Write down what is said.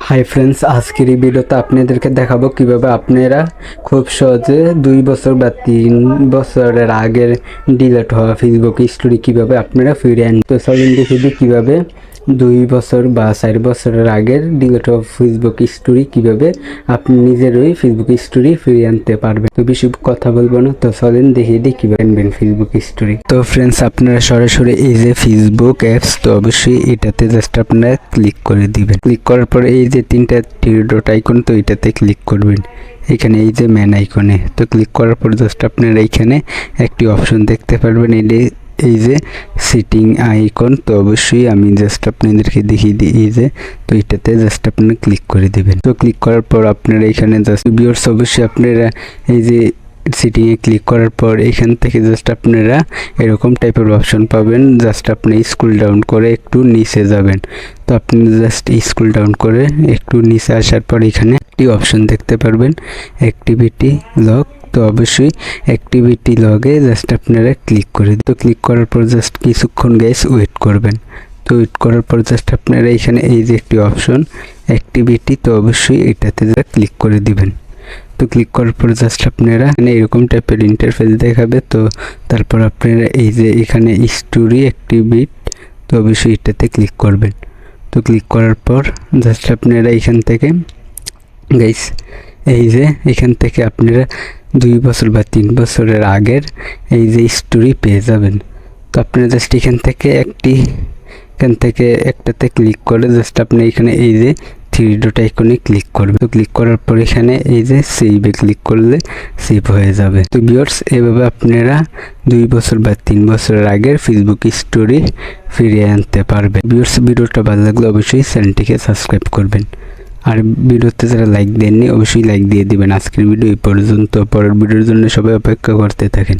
Hi friends, আজকের এই ভিডিওতে আপনাদেরকে দেখাবো কিভাবে আপনারা খুব সহজে 2 বছর বা 3 বছরের আগের ডিলিট হওয়া ফেসবুক স্টোরি কিভাবে আপনারা ফিরিয়ে আনবেন। তো চলুন দেখে দিই কিভাবে 2 বছর বা 4 বছরের আগের ডিলিট হওয়া ফেসবুক স্টোরি কিভাবে আপনি নিজেরই ফেসবুক স্টোরি ফিরিয়ে আনতে পারবেন। তো বেশি কথা বলবো না, তো চলুন দেখিয়ে দিই কিভাবে আনবেন ফেসবুক স্টোরি। তো ফ্রেন্ডস, আপনারা সরাসরি এই যে ফেসবুক অ্যাপস, তো অবশ্যই এটাতে জাস্ট আপনারা ক্লিক করে দিবেন। ক্লিক করার পরে এই যে 3টা থ্রি ডট আইকন, তো এটাতে ক্লিক করবেন। এখানে এই যে ম্যান আইকনে তো ক্লিক করার পর জাস্ট আপনারা এইখানে একটি অপশন দেখতে পারবেন, এই যে সিটিং আইকন। তো অবশ্যই আমি জাস্ট আপনাদেরকে দেখিয়ে দিই, এই যে তো এটাতে জাস্ট আপনারা ক্লিক করে দিবেন। তো ক্লিক করার পর আপনারা এখানে জাস্ট ভিউয়ার্স অবশ্যই আপনারা এই যে সিটিংয়ে ক্লিক করার পর এখান থেকে জাস্ট আপনারা এরকম টাইপের অপশন পাবেন। জাস্ট আপনি স্ক্রল ডাউন করে একটু নিচে যাবেন। তো আপনি জাস্ট স্ক্রল ডাউন করে একটু নিচে আসার পর এখানে একটি অপশন দেখতে পারবেন, অ্যাক্টিভিটি লগ। তো অবশ্যই অ্যাক্টিভিটি লগে জাস্ট আপনারা ক্লিক করে দিন। তো ক্লিক করার পর জাস্ট কিছুক্ষণ গাইস ওয়েট করবেন। তো ওয়েট করার পর জাস্ট আপনারা এখানে এই যে একটি অপশন অ্যাক্টিভিটি, তো অবশ্যই এটাতে ক্লিক করে দিবেন। তো ক্লিক করার পর জাস্ট আপনারা এরকম টাইপের ইন্টারফেস দেখাবে। তো তারপর আপনারা এই যে এখানে স্টোরি অ্যাক্টিভিট, তো অবশ্যই এটাতে ক্লিক করবেন। তো ক্লিক করার পর জাস্ট আপনারা এখান থেকে গাইস এই যে এখান থেকে আপনারা 2 বছর বা 3 বছরের আগের এই যে স্টোরি পেয়ে যাবেন। তো আপনারা জাস্ট এখান থেকে একটাতে ক্লিক করে জাস্ট আপনি এখানে এই যে থ্রি ডট আইকনে ক্লিক করবে। তো ক্লিক করার পর এখানে এই যে সেভে ক্লিক করলে সেভ হয়ে যাবে। তো ভিউয়ার্স, এভাবে আপনারা 2 বছর বা 3 বছরের আগের ফেসবুক স্টোরি ফিরিয়ে আনতে পারবেন। ভিউয়ার্স, ভিডিওটা ভালো লাগলে অবশ্যই চ্যানেলটিকে সাবস্ক্রাইব করবেন। আর ভিডিওতে যারা লাইক দেননি অবশ্যই লাইক দিয়ে দিবেন। আজকের ভিডিও এই পর্যন্ত, পরের ভিডিওর জন্য সবাই অপেক্ষা করতে থাকেন।